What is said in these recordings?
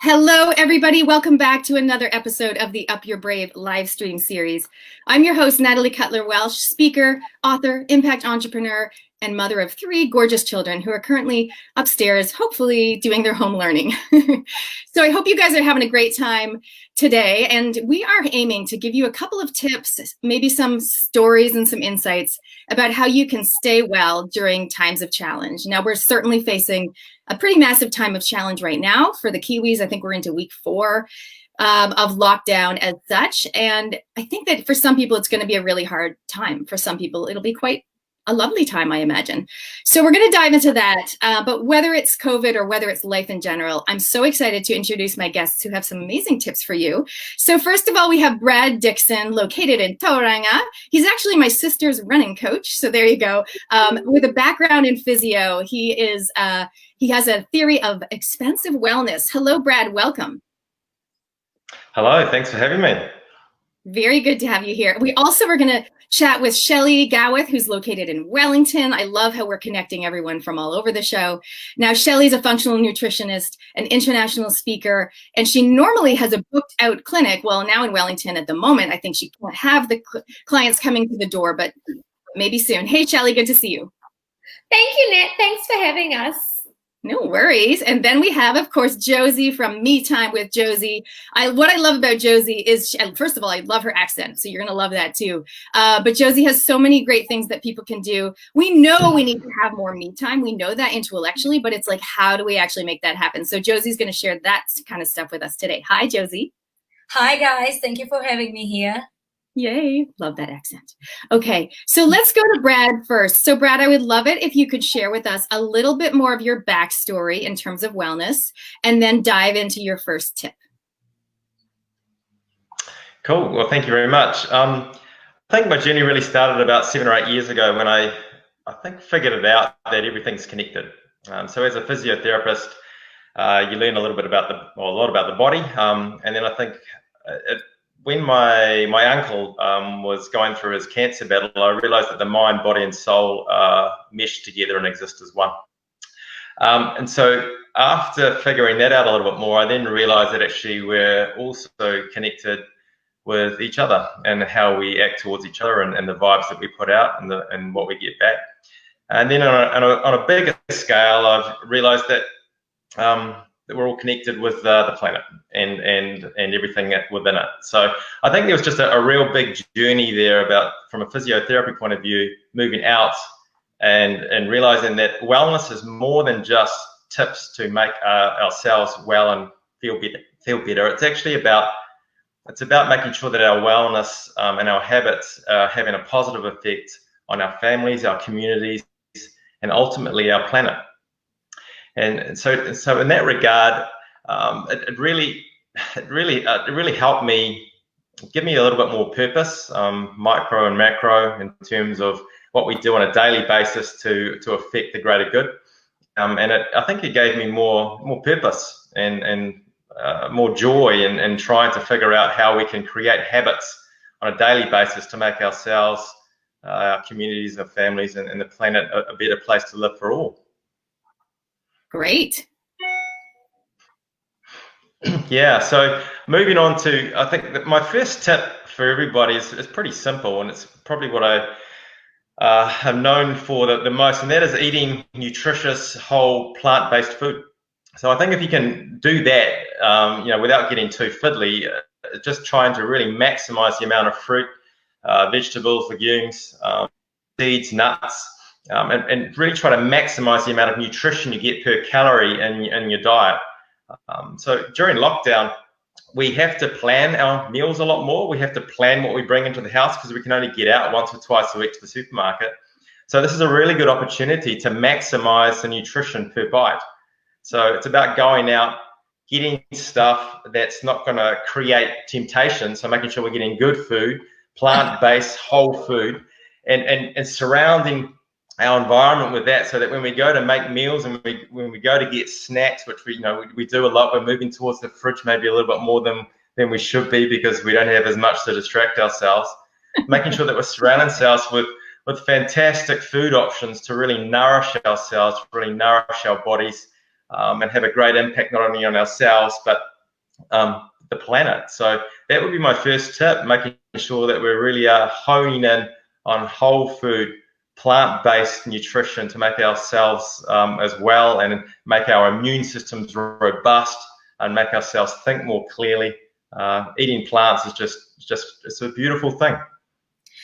Hello, everybody. Welcome back to another episode of the Up Your Brave live stream series. I'm your host, Natalie Cutler-Welsh, speaker, author, impact entrepreneur, and mother of 3 gorgeous children who are currently upstairs, hopefully doing their home learning. So I hope you guys are having a great time today. And we are aiming to give you a couple of tips, maybe some stories and some insights about how you can stay well during times of challenge. Now, we're certainly facing a pretty massive time of challenge right now for the Kiwis. I think we're into week 4 of lockdown as such. And I think that for some people, it's going to be a really hard time. For some people, it'll be quite a lovely time, I imagine. So we're going to dive into that. But whether it's COVID or whether it's life in general, I'm so excited to introduce my guests who have some amazing tips for you. So first of all, we have Brad Dixon, located in Tauranga. He's actually my sister's running coach. So there you go. With a background in physio, he has a theory of expensive wellness. Hello, Brad. Welcome. Hello. Thanks for having me. Very good to have you here. We also are going to chat with Shelley Gawith, who's located in Wellington. I love how we're connecting everyone from all over the show. Now, Shelley's a functional nutritionist, an international speaker, and she normally has a booked out clinic. Well, now in Wellington at the moment, I think she can't have the clients coming to the door, but maybe soon. Hey, Shelley, good to see you. Thank you, Nat. Thanks for having us. No worries. And then we have, of course, Josie from Me Time with Josie. What I love about Josie is, first of all, I love her accent, so you're going to love that too. But Josie has so many great things that people can do. We know we need to have more me time. We know that intellectually, but it's like, how do we actually make that happen? So Josie's going to share that kind of stuff with us today. Hi, Josie. Hi, guys. Thank you for having me here. Yay. Love that accent. Okay, so let's go to Brad first. So Brad, I would love it if you could share with us a little bit more of your backstory in terms of wellness and then dive into your first tip. Cool. Well, thank you very much. I think my journey really started about 7 or 8 years ago when I think figured it out that everything's connected. So as a physiotherapist, you learn a lot about the body. And then I think when my uncle was going through his cancer battle, I realized that the mind, body, and soul mesh together and exist as one. And so after figuring that out a little bit more, I then realized that actually we're also connected with each other and how we act towards each other and the vibes that we put out and what we get back. And then on a bigger scale, I've realized that that we're all connected with the planet and everything within it. So I think there was just a real big journey there about, from a physiotherapy point of view, moving out and realizing that wellness is more than just tips to make ourselves well and feel better. It's actually about making sure that our wellness and our habits are having a positive effect on our families, our communities, and ultimately our planet. And so in that regard, it really helped me, give me a little bit more purpose, micro and macro, in terms of what we do on a daily basis to affect the greater good. And I think it gave me more purpose and more joy in trying to figure out how we can create habits on a daily basis to make ourselves, our communities, our families, and the planet a better place to live for all. Great. Yeah, so moving on to, I think that my first tip for everybody is pretty simple, and it's probably what I have known for the most, and that is eating nutritious, whole, plant-based food. So I think if you can do that, without getting too fiddly, just trying to really maximize the amount of fruit, vegetables, legumes, seeds, nuts, and really try to maximize the amount of nutrition you get per calorie in your diet. So during lockdown, we have to plan our meals a lot more. We have to plan what we bring into the house because we can only get out once or twice a week to the supermarket. So this is a really good opportunity to maximize the nutrition per bite. So it's about going out, getting stuff that's not going to create temptation. So making sure we're getting good food, plant-based, whole food, and surrounding our environment with that, so that when we go to make meals and when we go to get snacks, which we do a lot, we're moving towards the fridge maybe a little bit more than we should be because we don't have as much to distract ourselves. Making sure that we're surrounding ourselves with fantastic food options to really nourish ourselves, really nourish our bodies, and have a great impact not only on ourselves but the planet. So that would be my first tip, making sure that we really are honing in on whole food, plant-based nutrition to make ourselves as well and make our immune systems robust and make ourselves think more clearly. Eating plants is just it's a beautiful thing.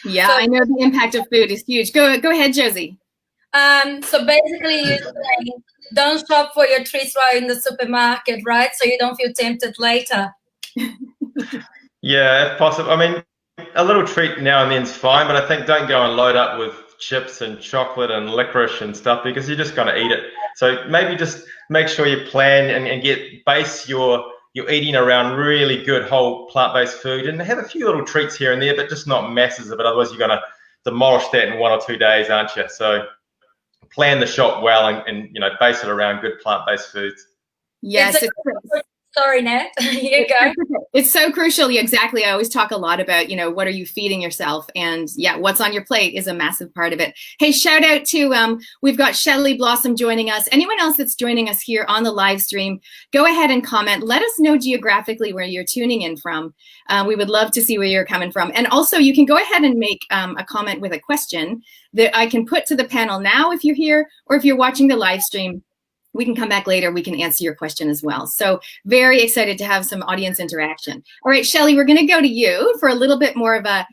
Yeah, I know the impact of food is huge. Go ahead, Josie. So basically you're saying don't shop for your treats while in the supermarket, right? So you don't feel tempted later. Yeah, if possible. I mean, a little treat now and then is fine, but I think don't go and load up with chips and chocolate and licorice and stuff because you're just going to eat it. So maybe just make sure you plan and base your eating around really good whole plant-based food and have a few little treats here and there, but just not masses of it. Otherwise, you're going to demolish that in 1 or 2 days, aren't you? So plan the shop well and base it around good plant-based foods. Yes. Sorry, Nat. Here you go. It's so crucial. Exactly. I always talk a lot about, what are you feeding yourself? And yeah, what's on your plate is a massive part of it. Hey, shout out to, we've got Shelly Blossom joining us. Anyone else that's joining us here on the live stream, go ahead and comment. Let us know geographically where you're tuning in from. We would love to see where you're coming from. And also you can go ahead and make a comment with a question that I can put to the panel now if you're here, or if you're watching the live stream. We can come back later. We can answer your question as well. So very excited to have some audience interaction. All right, Shelly, we're going to go to you for a little bit more of a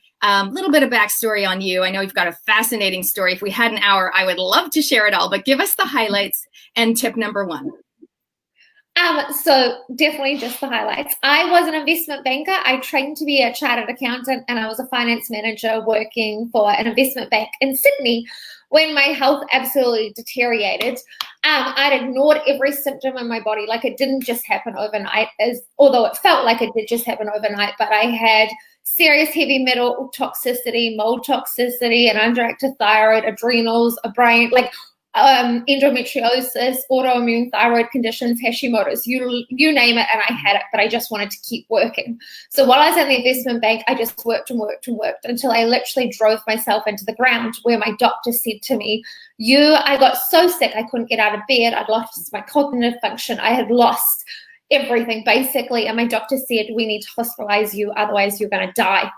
little bit of backstory on you. I know you've got a fascinating story. If we had an hour, I would love to share it all, but give us the highlights and tip number 1. So definitely just the highlights. I was an investment banker. I trained to be a chartered accountant, and I was a finance manager working for an investment bank in Sydney. When my health absolutely deteriorated, I'd ignored every symptom in my body. Like, it didn't just happen overnight, although it felt like it did just happen overnight, but I had serious heavy metal toxicity, mold toxicity, an underactive thyroid, adrenals, a brain, endometriosis, autoimmune thyroid conditions, Hashimoto's, you name it, and I had it, but I just wanted to keep working. So while I was at the investment bank, I just worked and worked and worked until I literally drove myself into the ground, where my doctor said to me, I got so sick I couldn't get out of bed, I'd lost my cognitive function, I had lost everything basically, and my doctor said, we need to hospitalize you, otherwise you're going to die.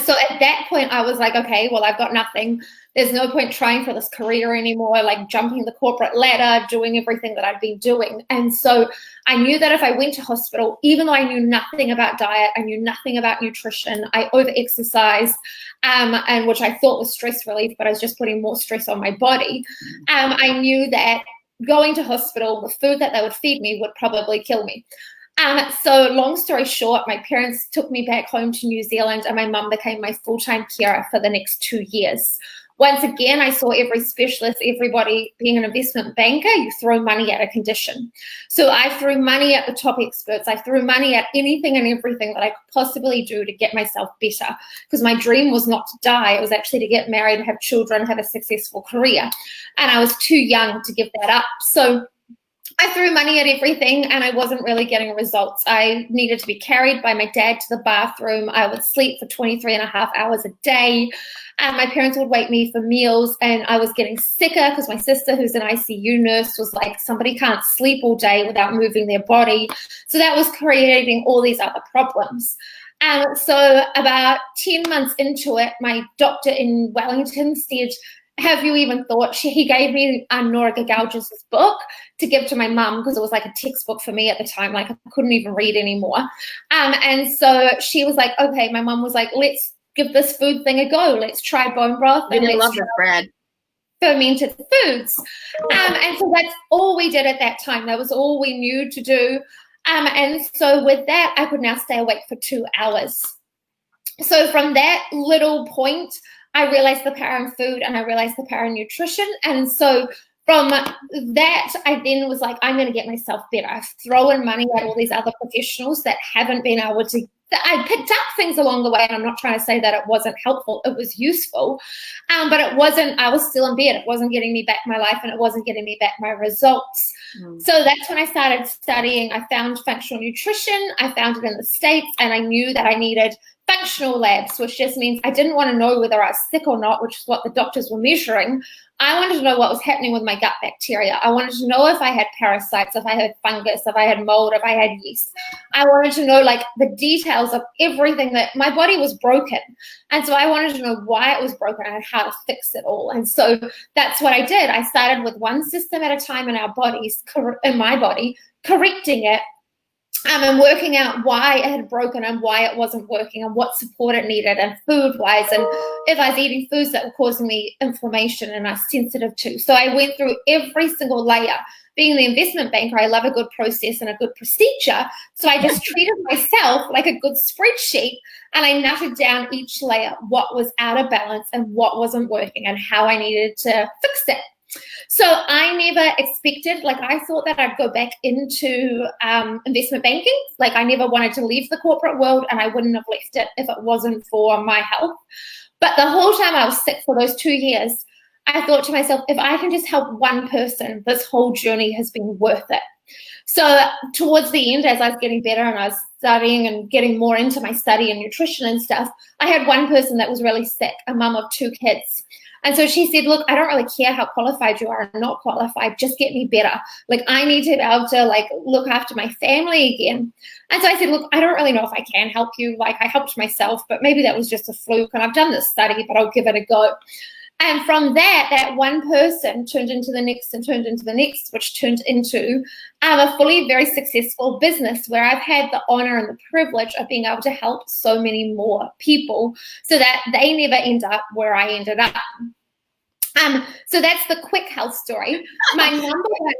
So at that point I was like, okay, well, I've got nothing. There's no point trying for this career anymore, like jumping the corporate ladder, doing everything that I'd been doing. And so I knew that if I went to hospital, even though I knew nothing about diet, I knew nothing about nutrition, I over-exercised, and which I thought was stress relief, but I was just putting more stress on my body. I knew that going to hospital, the food that they would feed me would probably kill me. So long story short, my parents took me back home to New Zealand, and my mum became my full-time carer for the next 2 years. Once again, I saw every specialist, everybody. Being an investment banker, you throw money at a condition. So I threw money at the top experts. I threw money at anything and everything that I could possibly do to get myself better, because my dream was not to die. It was actually to get married, have children, have a successful career. And I was too young to give that up. So I threw money at everything, and I wasn't really getting results. I needed to be carried by my dad to the bathroom. I would sleep for 23 and a half hours a day. And my parents would wake me for meals, and I was getting sicker because my sister, who's an ICU nurse, was like, somebody can't sleep all day without moving their body. So that was creating all these other problems. And so about 10 months into it, my doctor in Wellington said, have you even thought, he gave me Nora Gagaujis' book to give to my mum, because it was like a textbook for me at the time. Like, I couldn't even read anymore. And so she was like, okay, my mum was like, let's give this food thing a go. Let's try bone broth. I love this, Brad. Fermented foods. And so that's all we did at that time. That was all we knew to do. And so with that, I could now stay awake for 2 hours. So from that little point, I realized the power in food, and I realized the power in nutrition. And so from that, I then was like, I'm going to get myself better. I've thrown money at all these other professionals that haven't been able to. I picked up things along the way, and I'm not trying to say that it wasn't helpful. It was useful, but it wasn't. I was still in bed. It wasn't getting me back my life, and it wasn't getting me back my results. So that's when I started studying. I found functional nutrition. I found it in the States, and I knew that I needed functional labs, which just means I didn't want to know whether I was sick or not, which is what the doctors were measuring. I wanted to know what was happening with my gut bacteria. I wanted to know if I had parasites, if I had fungus, if I had mold, if I had yeast. I wanted to know like the details of everything that my body was broken. And so I wanted to know why it was broken and how to fix it all. And so that's what I did. I started with one system at a time in our bodies, in my body, correcting it. And working out why it had broken and why it wasn't working and what support it needed and food-wise, and if I was eating foods that were causing me inflammation and I was sensitive to. So I went through every single layer. Being the investment banker, I love a good process and a good procedure. So I just treated myself like a good spreadsheet, and I nutted down each layer, what was out of balance and what wasn't working and how I needed to fix it. So I never expected, like I thought that I'd go back into investment banking. Like I never wanted to leave the corporate world, and I wouldn't have left it if it wasn't for my health. But the whole time I was sick for those 2 years, I thought to myself, if I can just help one person, this whole journey has been worth it. So towards the end, as I was getting better and I was studying and getting more into my study and nutrition and stuff, I had one person that was really sick, a mum of 2 kids. And so she said, look, I don't really care how qualified you are or not qualified, just get me better. Like I need to be able to like look after my family again. And so I said, look, I don't really know if I can help you. Like I helped myself, but maybe that was just a fluke and I've done this study, but I'll give it a go. And from that one person turned into the next and turned into the next, which turned into a fully very successful business where I've had the honor and the privilege of being able to help so many more people so that they never end up where I ended up. So that's the quick health story. My number one.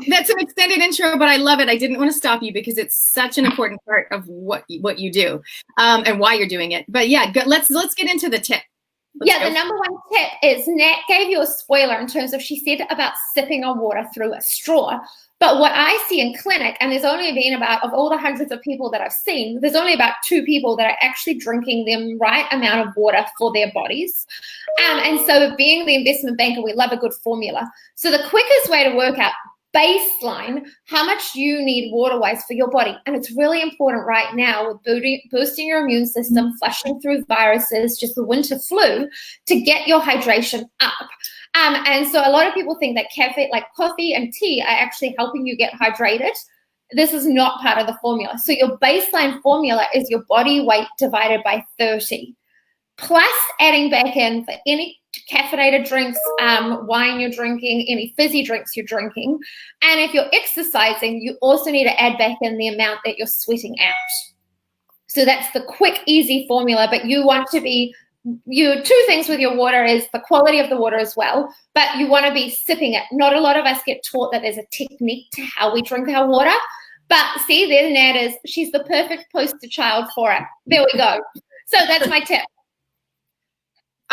That's an extended intro, but I love it. I didn't want to stop you because it's such an important part of what you do and why you're doing it. But yeah, let's get into the tip. The number one tip is Nat gave you a spoiler in terms of she said about sipping on water through a straw. But what I see in clinic, and there's only been about, of all the hundreds of people that I've seen, there's only about 2 people that are actually drinking the right amount of water for their bodies. And so being the investment banker, we love a good formula. So the quickest way to work out baseline how much you need water-wise for your body, and it's really important right now with boosting your immune system, flushing through viruses, just the winter flu, to get your hydration up. And so a lot of people think that caffeine, like coffee and tea, are actually helping you get hydrated. This is not part of the formula. So your baseline formula is your body weight divided by 30, plus adding back in for any caffeinated drinks, wine you're drinking, any fizzy drinks you're drinking. And if you're exercising, you also need to add back in the amount that you're sweating out. So that's the quick, easy formula, but you want to be, 2 things with your water is the quality of the water as well, but you want to be sipping it. Not a lot of us get taught that there's a technique to how we drink our water, but see, there Nat is, she's the perfect poster child for it. There we go. So that's my tip.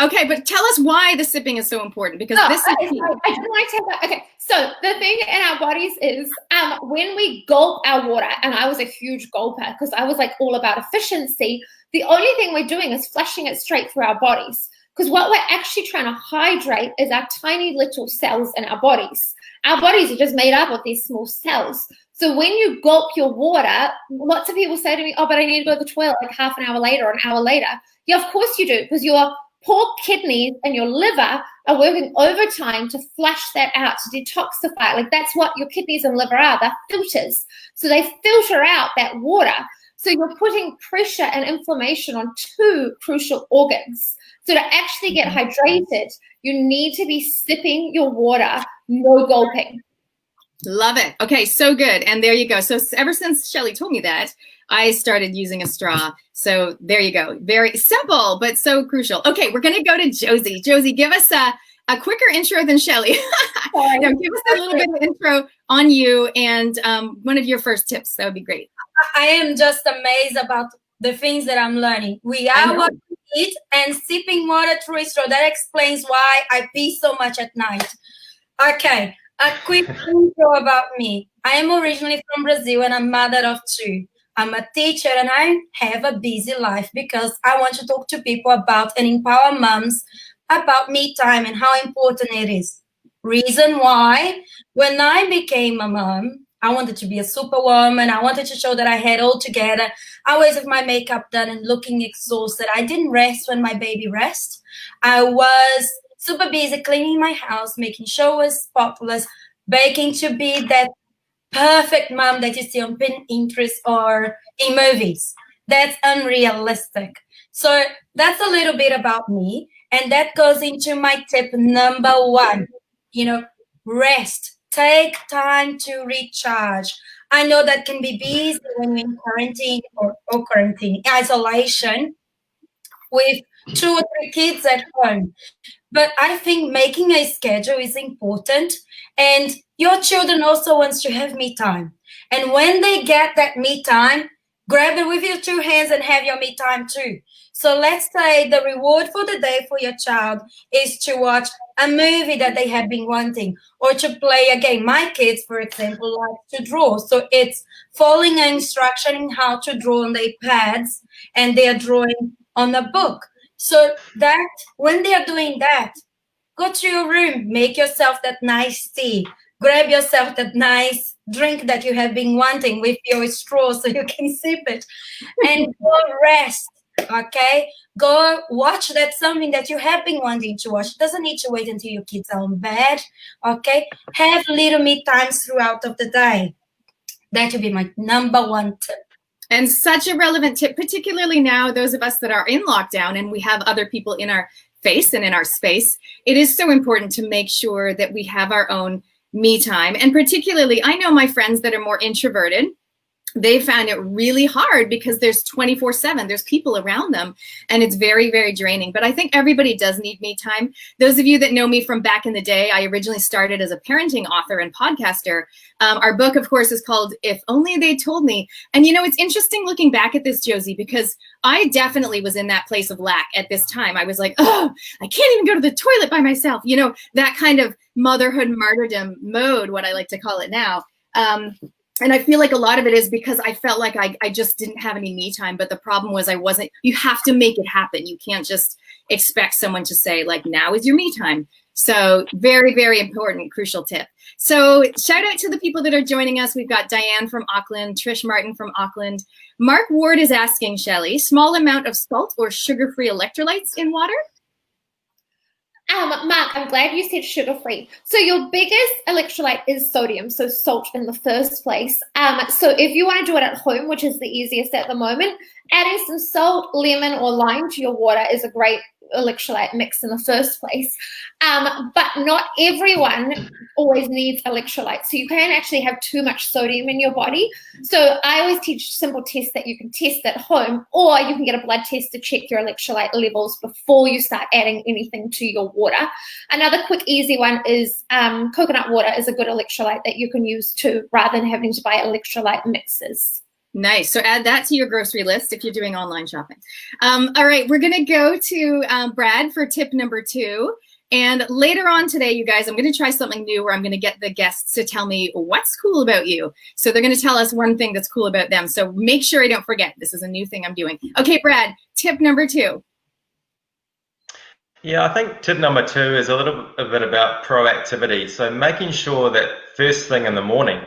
Okay, but tell us why the sipping is so important, because this is I didn't want to tell that. Okay, so the thing in our bodies is when we gulp our water, and I was a huge gulper because I was like all about efficiency, the only thing we're doing is flushing it straight through our bodies, because what we're actually trying to hydrate is our tiny little cells in our bodies. Our bodies are just made up of these small cells. So when you gulp your water, lots of people say to me, oh, but I need to go to the toilet like half an hour later or an hour later. Yeah, of course you do, because your poor kidneys and your liver are working overtime to flush that out, to detoxify. Like that's what your kidneys and liver are. They're filters. So they filter out that water. So you're putting pressure and inflammation on 2 crucial organs. So to actually get hydrated, you need to be sipping your water, no gulping. Love it. Okay, so good. And there you go. So ever since Shelly told me that, I started using a straw. So there you go. Very simple, but so crucial. Okay, we're going to go to Josie. Josie, give us a quicker intro than Shelly. Give us a little bit of intro on you and one of your first tips. That would be great. I am just amazed about the things that I'm learning. We are what we eat, and sipping water through a straw. That explains why I pee so much at night. Okay, a quick intro about me. I am originally from Brazil and I'm mother of 2. I'm a teacher and I have a busy life because I want to talk to people about and empower moms about me time and how important it is. Reason why, when I became a mom, I wanted to be a superwoman. I wanted to show that I had all together. I always have my makeup done and looking exhausted. I didn't rest when my baby rested. I was super busy cleaning my house, making sure it was spotless, baking to be that perfect mom that you see on Pinterest or in movies. That's unrealistic. So that's a little bit about me. And that goes into my tip number 1, rest. Take time to recharge. I know that can be busy when you're in quarantine or quarantine, isolation with 2 or 3 kids at home. But I think making a schedule is important. And your children also wants to have me time. And when they get that me time, grab it with your 2 hands and have your me time too. So let's say the reward for the day for your child is to watch a movie that they have been wanting or to play a game. My kids, for example, like to draw. So it's following an instruction in how to draw on their pads and they're drawing on a book. So that when they're doing that, go to your room, make yourself that nice tea, grab yourself that nice drink that you have been wanting with your straw so you can sip it, and go rest. Okay, go watch that something that you have been wanting to watch. It doesn't need to wait until your kids are on bed. Okay, have little me times throughout of the day. That would be my number 1 tip. And such a relevant tip, particularly now, those of us that are in lockdown and we have other people in our face and in our space. It is so important to make sure that we have our own me time. And particularly, I know my friends that are more introverted, they found it really hard because there's 24/7, there's people around them, and it's very, very draining. But I think everybody does need me time. Those of you that know me from back in the day, I originally started as a parenting author and podcaster. Our book, of course, is called If Only They Told Me. And it's interesting looking back at this, Josie, because I definitely was in that place of lack at this time. I was like, oh, I can't even go to the toilet by myself. That kind of motherhood martyrdom mode, what I like to call it now. And I feel like a lot of it is because I felt like I just didn't have any me time. But the problem was you have to make it happen. You can't just expect someone to say, like, now is your me time. So very, very important, crucial tip. So shout out to the people that are joining us. We've got Diane from Auckland, Trish Martin from Auckland. Mark Ward is asking, Shelley, small amount of salt or sugar-free electrolytes in water? Mark, I'm glad you said sugar-free. So your biggest electrolyte is sodium, so salt in the first place. So if you want to do it at home, which is the easiest at the moment, adding some salt, lemon, or lime to your water is a great electrolyte mix in the first place. But not everyone always needs electrolytes. So you can actually have too much sodium in your body. So I always teach simple tests that you can test at home, or you can get a blood test to check your electrolyte levels before you start adding anything to your water. Another quick, easy one is coconut water is a good electrolyte that you can use too, rather than having to buy electrolyte mixes. Nice. So add that to your grocery list if you're doing online shopping. All right, we're going to go to Brad for tip number 2. And later on today, you guys, I'm going to try something new where I'm going to get the guests to tell me what's cool about you. So they're going to tell us one thing that's cool about them. So make sure I don't forget. This is a new thing I'm doing. Okay, Brad, tip number 2. Yeah, I think tip number 2 is a little bit about proactivity. So making sure that first thing in the morning,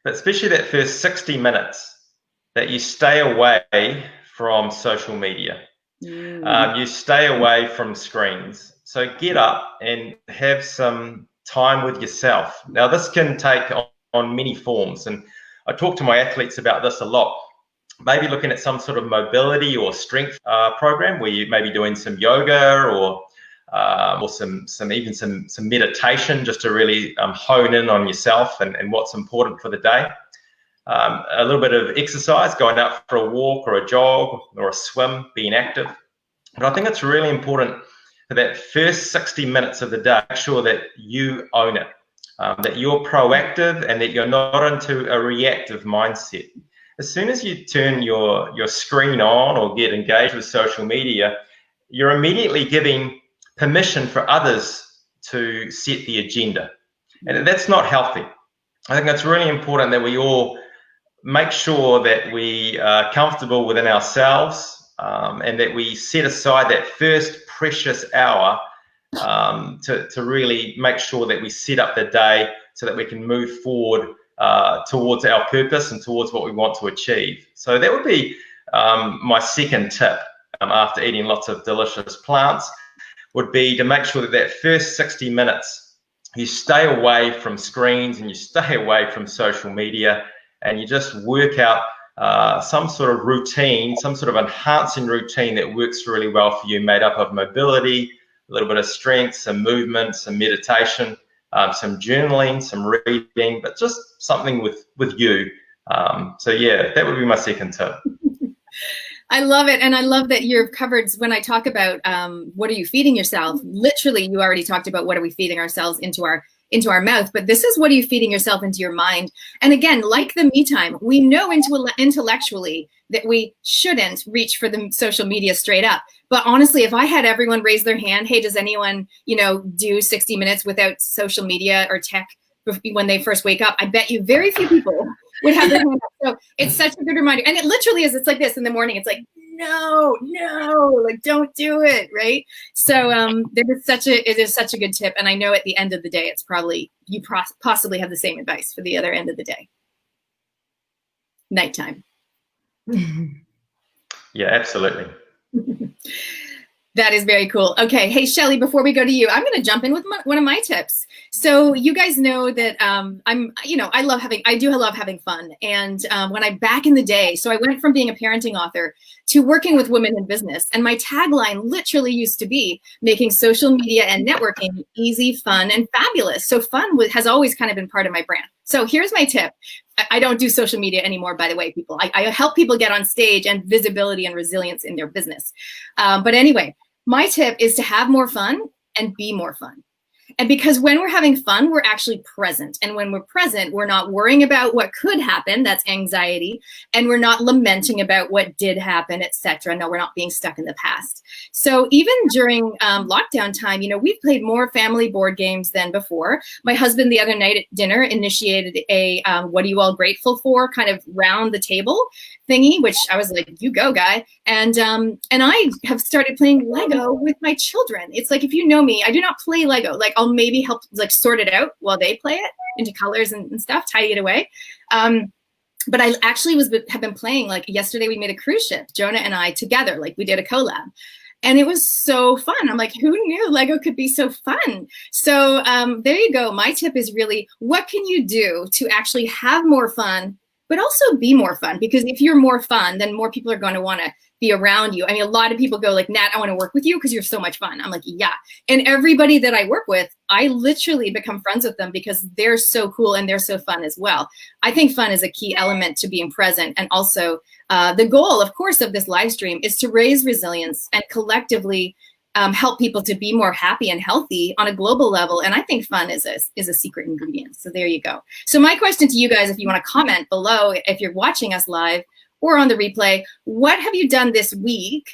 but especially that first 60 minutes, that you stay away from social media. You stay away from screens. So get up and have some time with yourself. Now, this can take on many forms, and I talk to my athletes about this a lot. Maybe looking at some sort of mobility or strength program where you may be doing some yoga or some meditation, just to really hone in on yourself and what's important for the day. A little bit of exercise, going out for a walk or a jog or a swim, being active. But I think it's really important for that first 60 minutes of the day, make sure that you own it, that you're proactive and that you're not into a reactive mindset. As soon as you turn your screen on or get engaged with social media, you're immediately giving permission for others to set the agenda. And that's not healthy. I think it's really important that we all make sure that we are comfortable within ourselves and that we set aside that first precious hour to really make sure that we set up the day so that we can move forward towards our purpose and towards what we want to achieve. So that would be my second tip after eating lots of delicious plants, would be to make sure that that first 60 minutes you stay away from screens and you stay away from social media, and you just work out some sort of routine, some sort of enhancing routine that works really well for you, made up of mobility, a little bit of strength, some movement, some meditation, some journaling, some reading, but just something with you. So yeah, that would be my second tip. I love it. And I love that you're covered when I talk about what are you feeding yourself? Literally, you already talked about what are we feeding ourselves into our mouth, but this is what are you feeding yourself into your mind? And again, like the me time, we know intellectually that we shouldn't reach for the social media straight up. But honestly, if I had everyone raise their hand, hey, does anyone, do 60 minutes without social media or tech when they first wake up? I bet you very few people would have their hand up. So it's such a good reminder. And it literally is, it's like this in the morning. It's like, no, like don't do it, right? So it is such a good tip. And I know at the end of the day, it's probably, you possibly have the same advice for the other end of the day. Nighttime. Yeah, absolutely. That is very cool. Okay. Hey, Shelly, before we go to you, I'm going to jump in with one of my tips. So you guys know that I do love having fun. And when back in the day, so I went from being a parenting author to working with women in business. And my tagline literally used to be making social media and networking easy, fun, and fabulous. So fun has always kind of been part of my brand. So here's my tip. I don't do social media anymore, by the way, people. I help people get on stage and visibility and resilience in their business. But anyway, my tip is to have more fun and be more fun. And because when we're having fun, we're actually present. And when we're present, we're not worrying about what could happen. That's anxiety. And we're not lamenting about what did happen, etc. No, we're not being stuck in the past. So even during lockdown time, we've played more family board games than before. My husband the other night at dinner initiated a what are you all grateful for kind of round the table thingy, which I was like, you go, guy. And I have started playing Lego with my children. It's like, if you know me, I do not play Lego. Like I'll maybe help sort it out while they play it into colors and stuff, tidy it away. But I actually have been playing, like yesterday we made a cruise ship, Jonah and I together, like we did a collab. And it was so fun. I'm like, who knew Lego could be so fun? So there you go. My tip is really, what can you do to actually have more fun, but also be more fun? Because if you're more fun, then more people are going to want to be around you. I mean, a lot of people go like, Nat, I want to work with you because you're so much fun. I'm like, yeah. And everybody that I work with, I literally become friends with them because they're so cool and they're so fun as well. I think fun is a key element to being present. And also the goal, of course, of this live stream is to raise resilience and collectively help people to be more happy and healthy on a global level. And I think fun is a secret ingredient. So there you go. So my question to you guys, if you want to comment below, if you're watching us live or on the replay, what have you done this week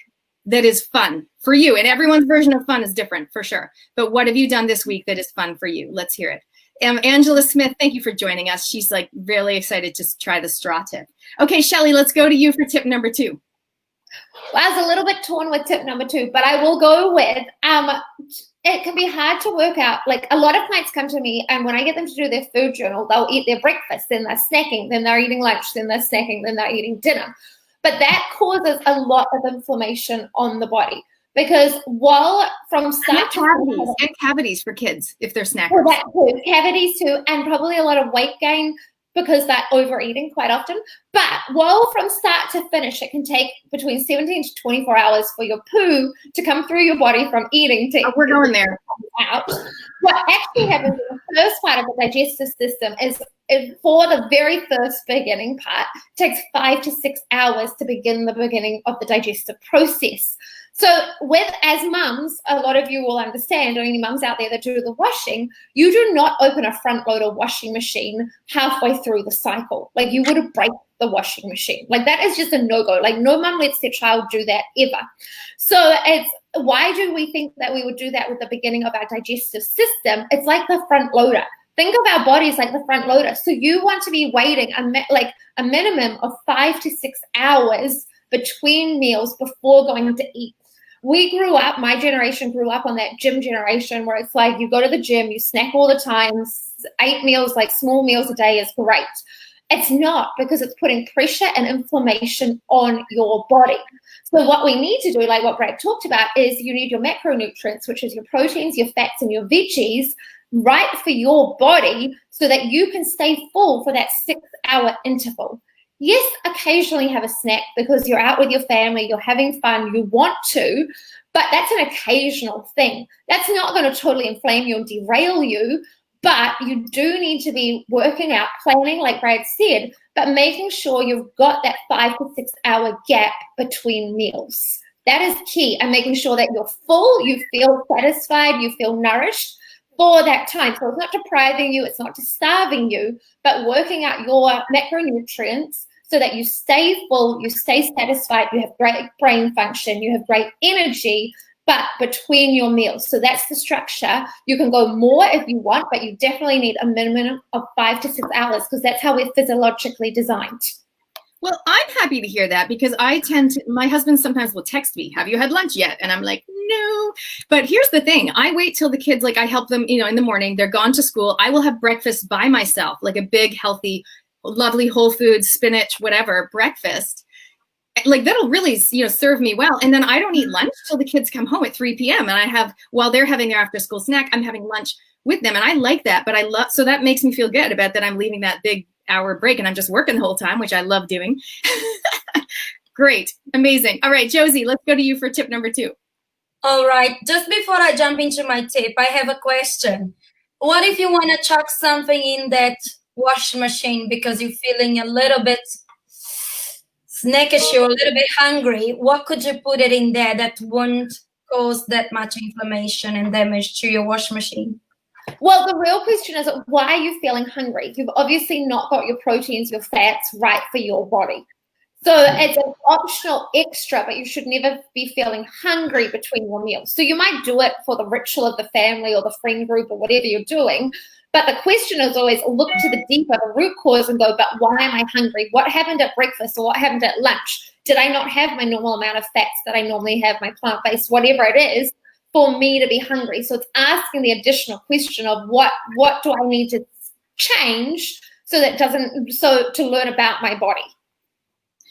that is fun for you? And everyone's version of fun is different for sure. But what have you done this week that is fun for you? Let's hear it. Angela Smith, thank you for joining us. She's like really excited to try the straw tip. Okay, Shelly, let's go to you for tip number 2. Well, I was a little bit torn with tip number 2, but I will go with, it can be hard to work out. Like a lot of clients come to me, and when I get them to do their food journal, they'll eat their breakfast, then they're snacking, then they're eating lunch, then they're snacking, then they're eating dinner. But that causes a lot of inflammation on the body. Because while from start to cavities for kids if they're snackers. Well, that too, cavities too, and probably a lot of weight gain because they're overeating quite often. But while from start to finish, it can take between 17 to 24 hours for your poo to come through your body from eating to we're going there. Out. What actually happens in the first part of the digestive system is for the very first beginning part, takes 5 to 6 hours to begin the beginning of the digestive process. So as mums, a lot of you will understand, or any mums out there that do the washing, you do not open a front loader washing machine halfway through the cycle. Like you would break the washing machine. Like that is just a no-go. Like no mum lets their child do that ever. So why do we think that we would do that with the beginning of our digestive system? It's like the front loader. Think of our bodies like the front loader. So you want to be waiting a minimum of 5 to 6 hours between meals before going to eat. We grew up, my generation grew up on that gym generation where it's like you go to the gym, you snack all the time, 8 meals, like small meals a day is great. It's not, because it's putting pressure and inflammation on your body. So what we need to do, like what Brad talked about, is you need your macronutrients, which is your proteins, your fats, and your veggies, right for your body so that you can stay full for that 6-hour interval. Yes, occasionally have a snack because you're out with your family, you're having fun, you want to, but that's an occasional thing. That's not going to totally inflame you and derail you, but you do need to be working out, planning, like Brad said, but making sure you've got that 5 to 6 hour gap between meals. That is key, and making sure that you're full, you feel satisfied, you feel nourished for that time. So it's not depriving you, it's not starving you, but working out your macronutrients so that you stay full, you stay satisfied, you have great brain function, you have great energy, but between your meals. So that's the structure. You can go more if you want, but you definitely need a minimum of 5 to 6 hours because that's how we're physiologically designed. Well, I'm happy to hear that because my husband sometimes will text me, have you had lunch yet? And I'm like, no. But here's the thing. I wait till the kids, like I help them, in the morning, they're gone to school. I will have breakfast by myself, like a big, healthy, lovely whole foods, spinach, whatever, breakfast. Like that'll really, serve me well. And then I don't eat lunch till the kids come home at 3 p.m. And while they're having their after school snack, I'm having lunch with them. And I like that, but so that makes me feel good about that. I'm leaving that big hour break and I'm just working the whole time, which I love doing. Great. Amazing. All right, Josie, let's go to you for tip number 2. All right. Just before I jump into my tip, I have a question. What if you want to chuck something in that wash machine because you're feeling a little bit snackish, you're a little bit hungry? What could you put it in there that won't cause that much inflammation and damage to your wash machine? Well, the real question is, why are you feeling hungry? You've obviously not got your proteins, your fats right for your body. So it's an optional extra, but you should never be feeling hungry between your meals. So you might do it for the ritual of the family or the friend group or whatever you're doing. But the question is always look to the deeper, the root cause, and go, but why am I hungry? What happened at breakfast or what happened at lunch? Did I not have my normal amount of fats that I normally have, my plant-based, whatever it is, for me to be hungry? So it's asking the additional question of what do I need to change so to learn about my body.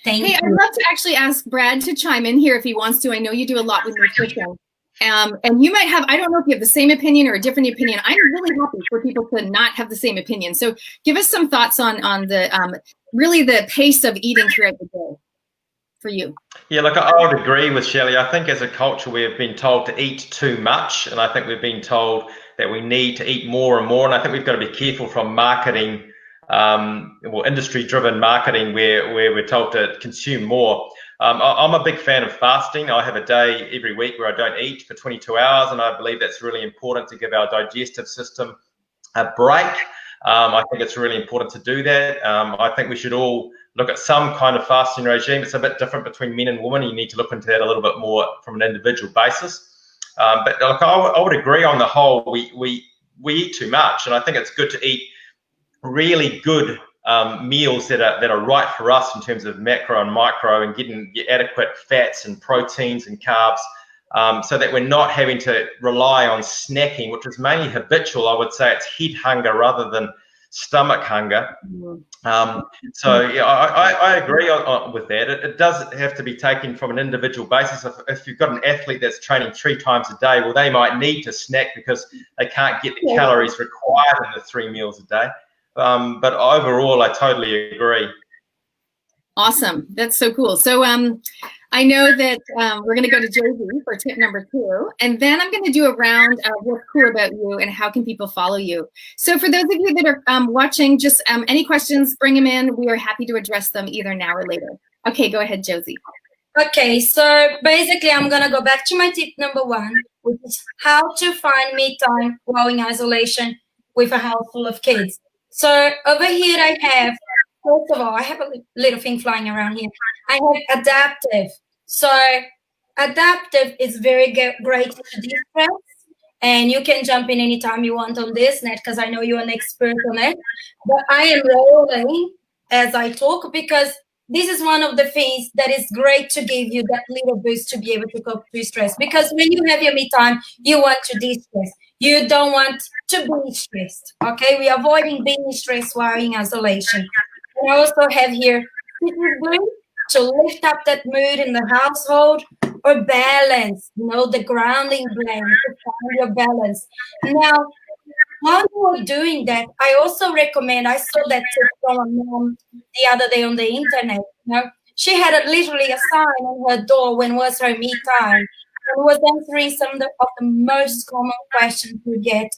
Hey, I'd love to actually ask Brad to chime in here if he wants to. I know you do a lot with nutrition. And you might have, I don't know if you have the same opinion or a different opinion. I'm really happy for people to not have the same opinion. So give us some thoughts on the really the pace of eating throughout the day for you. Yeah, look, I would agree with Shelley. I think as a culture, we have been told to eat too much. And I think we've been told that we need to eat more and more. And I think we've got to be careful from marketing, industry-driven marketing where we're told to consume more. I'm a big fan of fasting. I have a day every week where I don't eat for 22 hours, and I believe that's really important to give our digestive system a break. I think it's really important to do that. I think we should all look at some kind of fasting regime. It's a bit different between men and women. You need to look into that a little bit more from an individual basis. But look, I would agree on the whole. We eat too much, and I think it's good to eat really good meals that are right for us in terms of macro and micro, and getting adequate fats and proteins and carbs, so that we're not having to rely on snacking, which is mainly habitual. I would say it's head hunger rather than stomach hunger. So yeah, I agree with that. It does have to be taken from an individual basis. If you've got an athlete that's training 3 times a day, well, they might need to snack because they can't get the calories required in the 3 meals a day. But overall, I totally agree. Awesome. That's so cool. So I know that we're going to go to Josie for tip number 2, and then I'm going to do a round of what's cool about you and how can people follow you. So for those of you that are watching, just any questions, bring them in. We are happy to address them either now or later. Okay, go ahead, Josie. Okay, so basically I'm going to go back to my tip number 1, which is how to find me time while in isolation with a house full of kids. So over here I have, first of all, I have a little thing flying around here. I have adaptive. So adaptive is very great to de-stress, and you can jump in anytime you want on this, Nat, because I know you're an expert on it. But I am rolling as I talk because this is one of the things that is great to give you that little boost to be able to cope with stress. Because when you have your me time, you want to de-stress. You don't want to be stressed. Okay, we are avoiding being stressed while in isolation. And I also have here citrus blue to lift up that mood in the household, or balance, the grounding blend to find your balance. Now, while you're doing that, I also recommend, I saw that tip from a mom the other day on the internet. She had literally a sign on her door when was her me time. And was answering some of the most common questions you get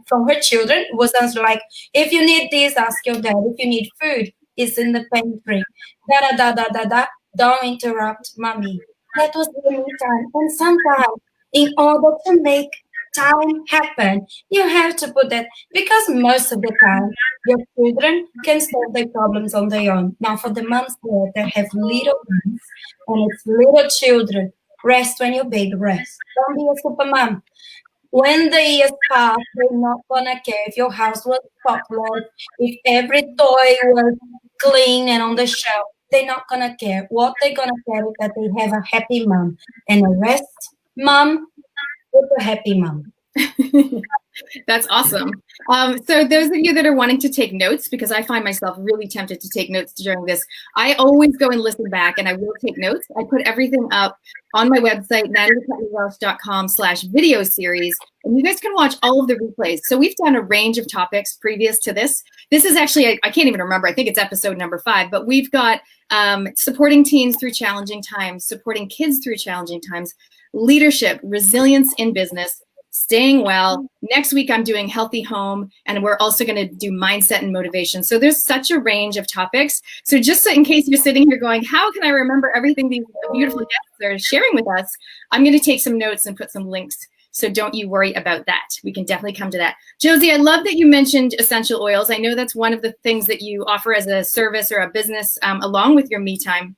from her children. It was answered like, if you need this, ask your dad. If you need food, it's in the pantry. Da-da-da-da-da-da. Don't interrupt mommy. That was the me time. And sometimes, in order to make time happen, you have to put that, because most of the time your children can solve their problems on their own. Now, for the moms there that have little ones and it's little children, rest when your baby rests. Don't be a super mom. When the years pass, they're not gonna care if your house was spotless, if every toy was clean and on the shelf. They're not gonna care. What they're gonna care is that they have a happy mom, and a rest mom with a happy mom. That's awesome. So those of you that are wanting to take notes, because I find myself really tempted to take notes during this, I always go and listen back, and I will take notes. I put everything up on my website, nataliecutlerwelsh.com/video series, and you guys can watch all of the replays. So we've done a range of topics previous to this. This is actually, I can't even remember, I think it's episode number 5, but we've got supporting teens through challenging times, supporting kids through challenging times, leadership, resilience in business, staying well. Next week, I'm doing healthy home, and we're also going to do mindset and motivation. So there's such a range of topics. So just so in case you're sitting here going, how can I remember everything these beautiful guests are sharing with us? I'm going to take some notes and put some links. So don't you worry about that. We can definitely come to that. Josie, I love that you mentioned essential oils. I know that's one of the things that you offer as a service or a business along with your me time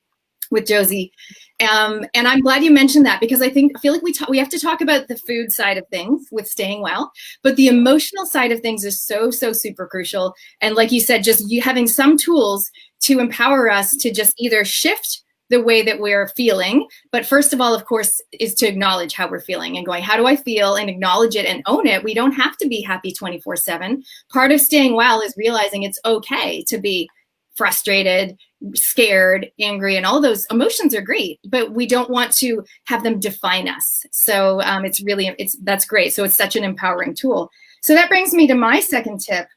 with Josie. And I'm glad you mentioned that, because I feel like we have to talk about the food side of things with staying well, but the emotional side of things is so super crucial. And like you said, just you having some tools to empower us to just either shift the way that we're feeling, but first of all, of course, is to acknowledge how we're feeling and going, how do I feel, and acknowledge it and own it. We don't have to be happy 24/7. Part of staying well is realizing it's okay to be frustrated, scared, angry, and all those emotions are great, but we don't want to have them define us. So that's great. So it's such an empowering tool. So that brings me to my second tip,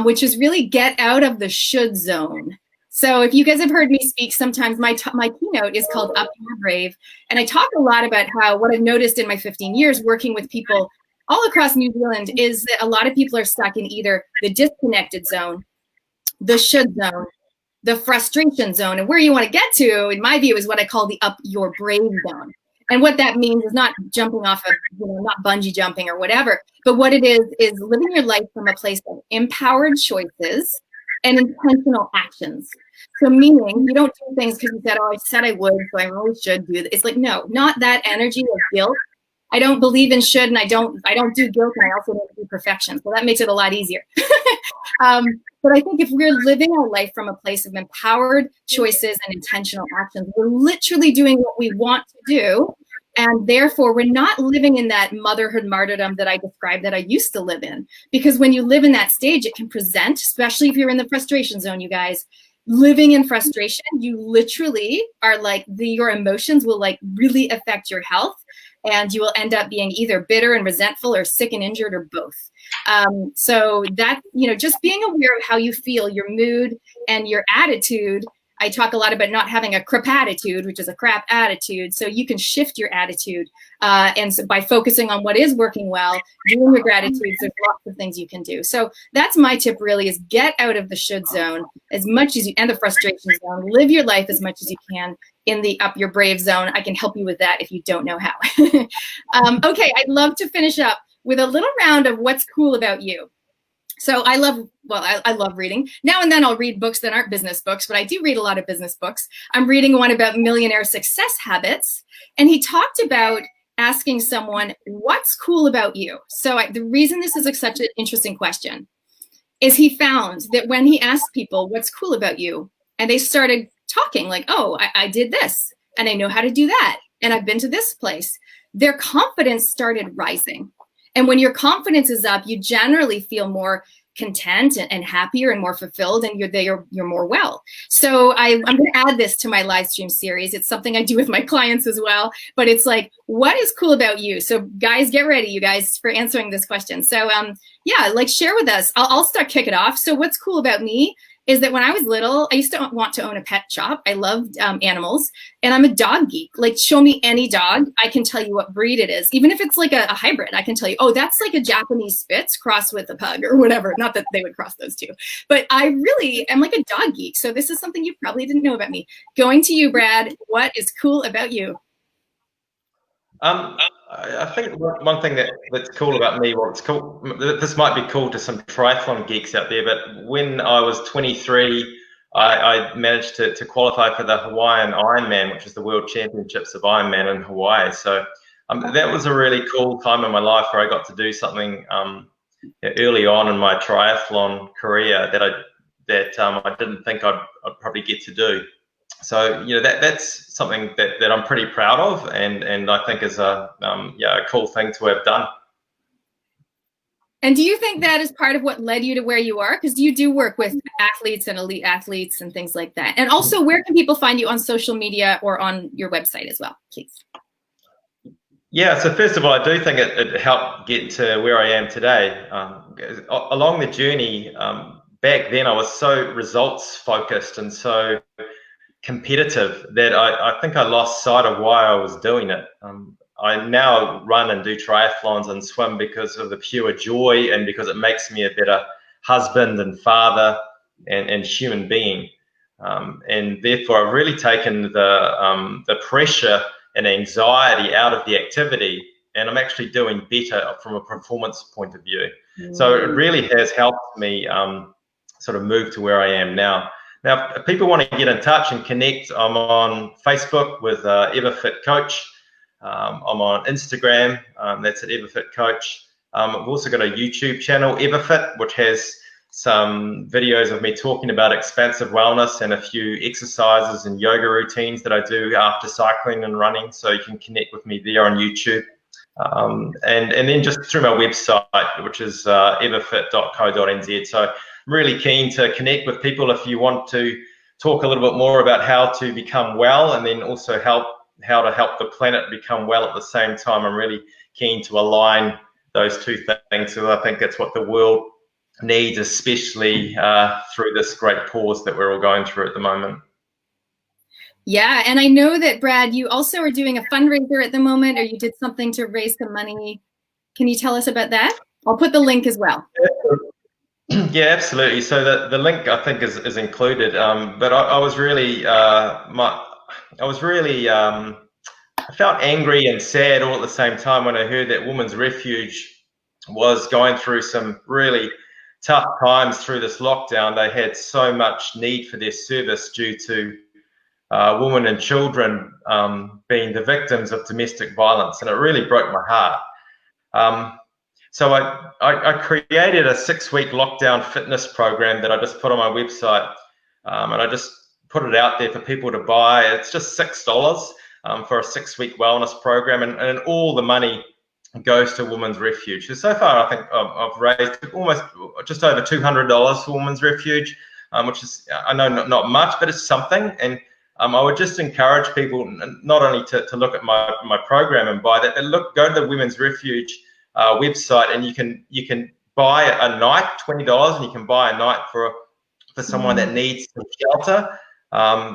which is really get out of the should zone. So if you guys have heard me speak, sometimes my keynote is called Up Your Brave. And I talk a lot about how what I've noticed in my 15 years working with people all across New Zealand is that a lot of people are stuck in either the disconnected zone, the should zone, the frustration zone. And where you want to get to, in my view, is what I call the Up Your Brave zone. And what that means is not jumping off of, not bungee jumping or whatever, but what it is living your life from a place of empowered choices and intentional actions. So meaning you don't do things because you said, oh, I said I would, so I really should do this. It's like, no, not that energy of guilt. I don't believe in should, and I don't do guilt, and I also don't do perfection. So that makes it a lot easier. But I think if we're living our life from a place of empowered choices and intentional actions, we're literally doing what we want to do. And therefore, we're not living in that motherhood martyrdom that I described that I used to live in. Because when you live in that stage, it can present, especially if you're in the frustration zone, you guys, living in frustration, you literally are like, your emotions will like really affect your health. And you will end up being either bitter and resentful or sick and injured or both. So that, just being aware of how you feel, your mood and your attitude. I talk a lot about not having a crap attitude, which is a crap attitude. So you can shift your attitude. And so by focusing on what is working well, doing your gratitudes, there's lots of things you can do. So that's my tip really, is get out of the should zone as much as you, and the frustration zone. Live your life as much as you can in the Up Your Brave zone. I can help you with that if you don't know how. Okay, I'd love to finish up with a little round of what's cool about you. So I love reading. Now and then I'll read books that aren't business books, but I do read a lot of business books. I'm reading one about millionaire success habits, and he talked about asking someone, what's cool about you? So the reason this is such an interesting question is he found that when he asked people, what's cool about you? And they started talking like, oh, I did this and I know how to do that. And I've been to this place. Their confidence started rising. And when your confidence is up, you generally feel more content and happier and more fulfilled, and you're more well. So I'm going to add this to my live stream series. It's something I do with my clients as well, but it's like, what is cool about you? So guys, get ready, you guys, for answering this question. So yeah, like share with us. I'll start kick it off. So what's cool about me is that when I was little, I used to want to own a pet shop. I loved animals, and I'm a dog geek. Like, show me any dog, I can tell you what breed it is. Even if it's like a hybrid, I can tell you, oh, that's like a Japanese Spitz crossed with a pug or whatever. Not that they would cross those two, but I really am like a dog geek. So this is something you probably didn't know about me. Going to you, Brad, what is cool about you? I think one thing that's cool about me, well, it's cool. This might be cool to some triathlon geeks out there, but when I was 23, I managed to qualify for the Hawaiian Ironman, which is the World Championships of Ironman in Hawaii. So that was a really cool time in my life where I got to do something early on in my triathlon career that I didn't think I'd probably get to do. So that's something that I'm pretty proud of, and I think is a cool thing to have done. And do you think that is part of what led you to where you are? Because you do work with athletes and elite athletes and things like that. And also, where can people find you on social media or on your website as well, please? Yeah, so first of all, I do think it helped get to where I am today. Along the journey, back then I was so results focused and so competitive that I think I lost sight of why I was doing it. I now run and do triathlons and swim because of the pure joy and because it makes me a better husband and father and human being. And therefore, I've really taken the pressure and anxiety out of the activity, and I'm actually doing better from a performance point of view. So it really has helped me sort of move to where I am now. Now, if people want to get in touch and connect, I'm on Facebook with EverFit Coach. I'm on Instagram, that's at EverFit Coach. I've also got a YouTube channel, EverFit, which has some videos of me talking about expansive wellness and a few exercises and yoga routines that I do after cycling and running. So you can connect with me there on YouTube. And then just through my website, which is everfit.co.nz. So I'm really keen to connect with people if you want to talk a little bit more about how to become well, and then also how to help the planet become well at the same time. I'm really keen to align those two things, so I think that's what the world needs, especially through this great pause that we're all going through at the moment. Yeah, and I know that, Brad, you also are doing a fundraiser at the moment, or you did something to raise some money. Can you tell us about that? I'll put the link as well. Yeah, absolutely. So the link I think is included, but I was really I felt angry and sad all at the same time when I heard that Women's Refuge was going through some really tough times through this lockdown. They had so much need for their service due to women and children being the victims of domestic violence, and it really broke my heart. So I created a 6-week lockdown fitness program that I just put on my website, and I just put it out there for people to buy. It's just $6 for a 6-week wellness program, and all the money goes to Women's Refuge. So far, I think I've raised almost just over $200 for Women's Refuge, which is, I know, not much, but it's something. And I would just encourage people not only to look at my program and buy that, but go to the Women's Refuge website, and you can buy a night, $20, and you can buy a night for someone that needs some shelter,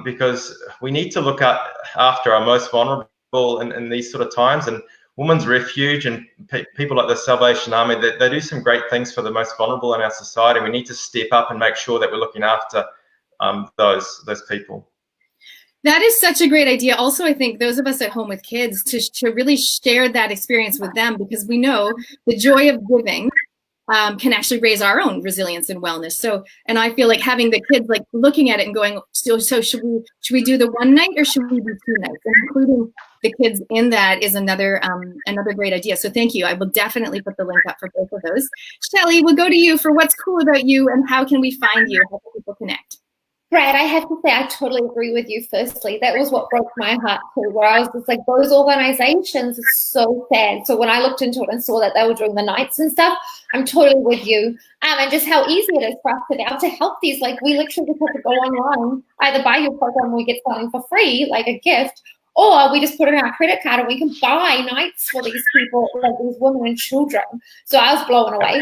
because we need to look after our most vulnerable in these sort of times. And Women's Refuge and people like the Salvation Army, they do some great things for the most vulnerable in our society. We need to step up and make sure that we're looking after those people. That is such a great idea. Also, I think those of us at home with kids to really share that experience with them, because we know the joy of giving can actually raise our own resilience and wellness. So, and I feel like having the kids like looking at it and going, so should we do the one night or should we do 2 nights? And including the kids in that is another great idea. So thank you. I will definitely put the link up for both of those. Shelly, we'll go to you for what's cool about you and how can we find you? How can people connect? Brad, I have to say, I totally agree with you. Firstly, that was what broke my heart too, where I was just like, those organizations are so sad. So when I looked into it and saw that they were doing the nights and stuff, I'm totally with you. And just how easy it is for us to be able to help these. Like, we literally just have to go online, either buy your program, we get something for free, like a gift, or we just put it in our credit card and we can buy nights for these people, like these women and children. So I was blown away.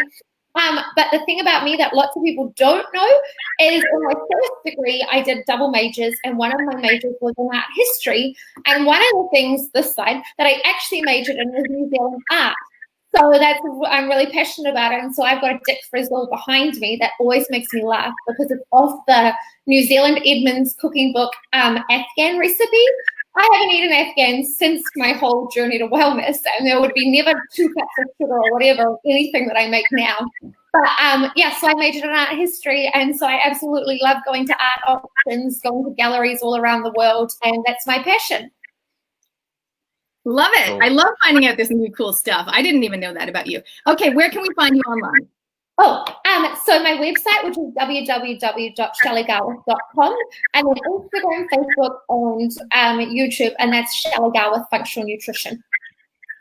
But the thing about me that lots of people don't know is in my first degree, I did double majors, and one of my majors was in art history. And one of the things this side that I actually majored in was New Zealand art. So I'm really passionate about it. And so I've got a Dick Frizzle behind me that always makes me laugh because it's off the New Zealand Edmonds cooking book, Afghan recipe. I haven't eaten Afghan since my whole journey to wellness, and there would be never 2 cups of sugar or whatever, anything that I make now. But so I majored in art history, and so I absolutely love going to art auctions, going to galleries all around the world, and that's my passion. Love it. Cool. I love finding out this new cool stuff. I didn't even know that about you. Okay, where can we find you online? So my website, which is www.shellygarwith.com, and then Instagram, Facebook, and YouTube, and that's Shelly Garwith Functional Nutrition.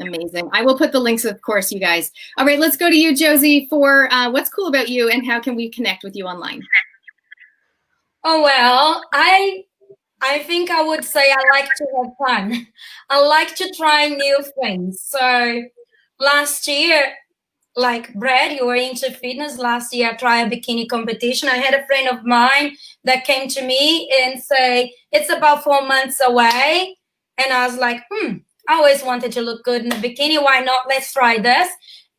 Amazing. I will put the links, of course, you guys. All right, let's go to you, Josie, for what's cool about you and how can we connect with you online? Oh, well, I think I would say I like to have fun. I like to try new things. So last year, like Brad, you were into fitness. Last year, I tried a bikini competition. I had a friend of mine that came to me and say, it's about 4 months away. And I was like, I always wanted to look good in a bikini. Why not? Let's try this.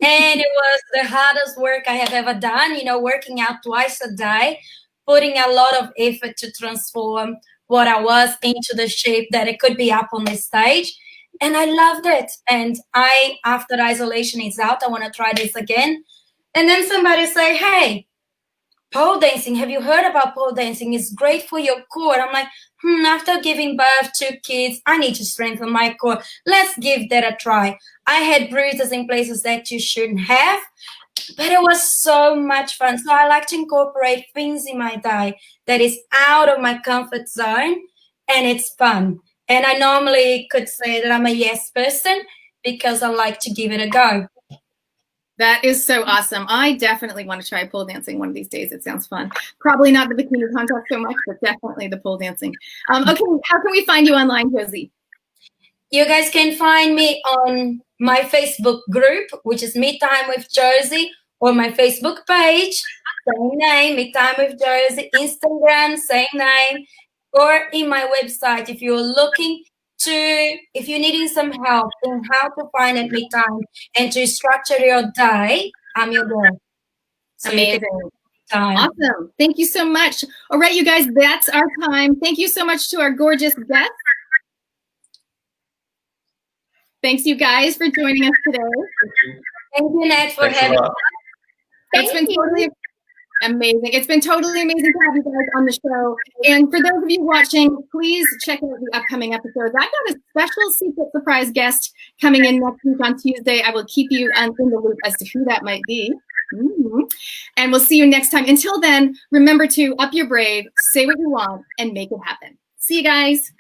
And it was the hardest work I have ever done, working out twice a day, putting a lot of effort to transform what I was into the shape that it could be up on the stage. And I loved it. And after isolation is out, I want to try this again. And then somebody say, hey, pole dancing, have you heard about pole dancing? It's great for your core. I'm like, after giving birth to kids, I need to strengthen my core. Let's give that a try. I had bruises in places that you shouldn't have, but it was so much fun. So I like to incorporate things in my day that is out of my comfort zone, and it's fun. And I normally could say that I'm a yes person because I like to give it a go. That is so awesome. I definitely want to try pole dancing one of these days. It sounds fun. Probably not the bikini contest so much, but definitely the pole dancing. Okay, how can we find you online, Josie? You guys can find me on my Facebook group, which is Me Time with Josie, or my Facebook page, same name, Me Time with Josie, Instagram, same name, or in my website if you're if you're needing some help in how to find at Me Time and to structure your day, I'm your girl. So amazing. Time. Awesome. Thank you so much. All right, you guys, that's our time. Thank you so much to our gorgeous guests. Thanks, you guys, for joining us today. Thank you, Nat, for having us. It's been totally amazing. It's been totally amazing to have you guys on the show. And for those of you watching, please check out the upcoming episodes. I've got a special secret surprise guest coming in next week on Tuesday. I will keep you in the loop as to who that might be. And we'll see you next time. Until then, remember to up your brave, say what you want, and make it happen. See you guys.